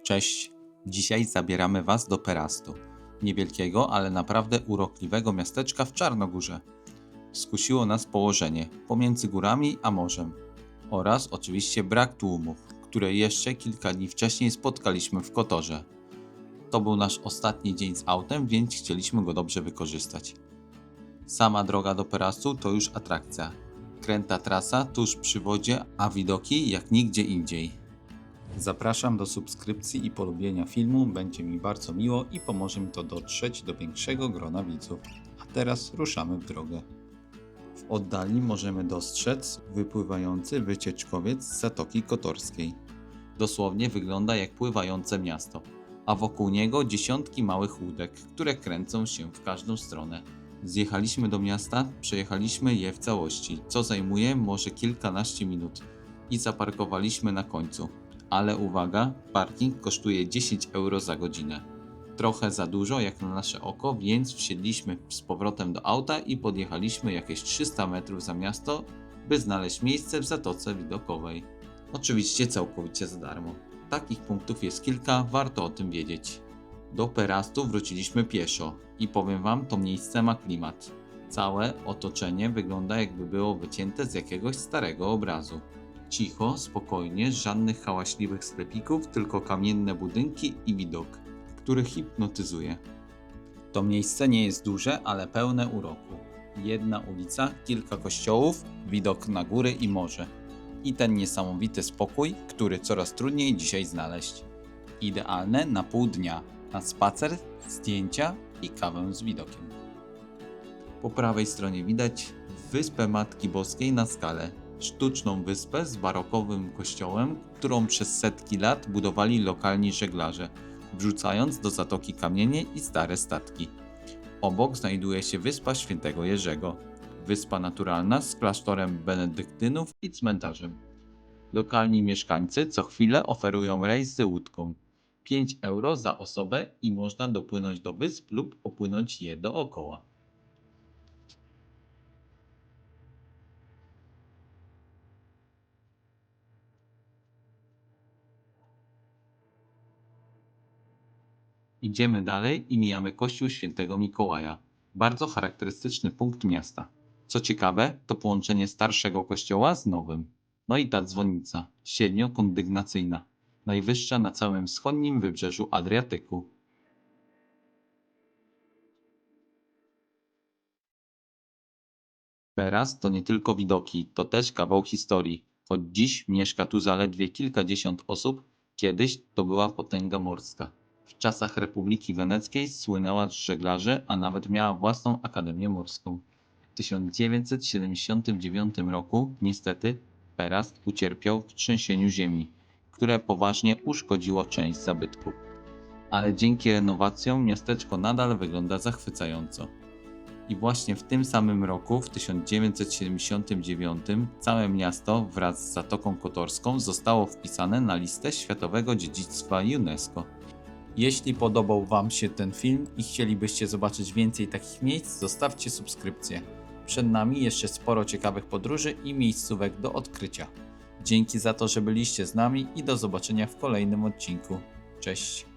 Cześć, dzisiaj zabieramy Was do Perastu, niewielkiego, ale naprawdę urokliwego miasteczka w Czarnogórze. Skusiło nas położenie pomiędzy górami a morzem oraz oczywiście brak tłumów, które jeszcze kilka dni wcześniej spotkaliśmy w Kotorze. To był nasz ostatni dzień z autem, więc chcieliśmy go dobrze wykorzystać. Sama droga do Perastu to już atrakcja. Kręta trasa tuż przy wodzie, a widoki jak nigdzie indziej. Zapraszam do subskrypcji i polubienia filmu, będzie mi bardzo miło i pomoże mi to dotrzeć do większego grona widzów. A teraz ruszamy w drogę. W oddali możemy dostrzec wypływający wycieczkowiec z Zatoki Kotorskiej. Dosłownie wygląda jak pływające miasto, a wokół niego dziesiątki małych łódek, które kręcą się w każdą stronę. Zjechaliśmy do miasta, przejechaliśmy je w całości, co zajmuje może kilkanaście minut i zaparkowaliśmy na końcu. Ale uwaga, parking kosztuje 10 euro za godzinę. Trochę za dużo jak na nasze oko, więc wsiedliśmy z powrotem do auta i podjechaliśmy jakieś 300 metrów za miasto, by znaleźć miejsce w zatoce widokowej. Oczywiście całkowicie za darmo. Takich punktów jest kilka, warto o tym wiedzieć. Do Perastu wróciliśmy pieszo i powiem Wam, to miejsce ma klimat. Całe otoczenie wygląda jakby było wycięte z jakiegoś starego obrazu. Cicho, spokojnie, żadnych hałaśliwych sklepików, tylko kamienne budynki i widok, który hipnotyzuje. To miejsce nie jest duże, ale pełne uroku. Jedna ulica, kilka kościołów, widok na góry i morze. I ten niesamowity spokój, który coraz trudniej dzisiaj znaleźć. Idealne na pół dnia, na spacer, zdjęcia i kawę z widokiem. Po prawej stronie widać wyspę Matki Boskiej na skale. Sztuczną wyspę z barokowym kościołem, którą przez setki lat budowali lokalni żeglarze, wrzucając do zatoki kamienie i stare statki. Obok znajduje się wyspa Świętego Jerzego, wyspa naturalna z klasztorem benedyktynów i cmentarzem. Lokalni mieszkańcy co chwilę oferują rejs z łódką. 5 euro za osobę i można dopłynąć do wysp lub opłynąć je dookoła. Idziemy dalej i mijamy kościół Świętego Mikołaja. Bardzo charakterystyczny punkt miasta. Co ciekawe, to połączenie starszego kościoła z nowym. No i ta dzwonnica, siedmiokondygnacyjna, najwyższa na całym wschodnim wybrzeżu Adriatyku. Teraz to nie tylko widoki, to też kawał historii. Choć dziś mieszka tu zaledwie kilkadziesiąt osób, kiedyś to była potęga morska. W czasach Republiki Weneckiej słynęła z żeglarzy, a nawet miała własną akademię morską. W 1979 roku niestety Perast ucierpiał w trzęsieniu ziemi, które poważnie uszkodziło część zabytków. Ale dzięki renowacjom miasteczko nadal wygląda zachwycająco. I właśnie w tym samym roku, w 1979, całe miasto wraz z Zatoką Kotorską zostało wpisane na listę Światowego Dziedzictwa UNESCO. Jeśli podobał Wam się ten film i chcielibyście zobaczyć więcej takich miejsc, zostawcie subskrypcję. Przed nami jeszcze sporo ciekawych podróży i miejscówek do odkrycia. Dzięki za to, że byliście z nami i do zobaczenia w kolejnym odcinku. Cześć!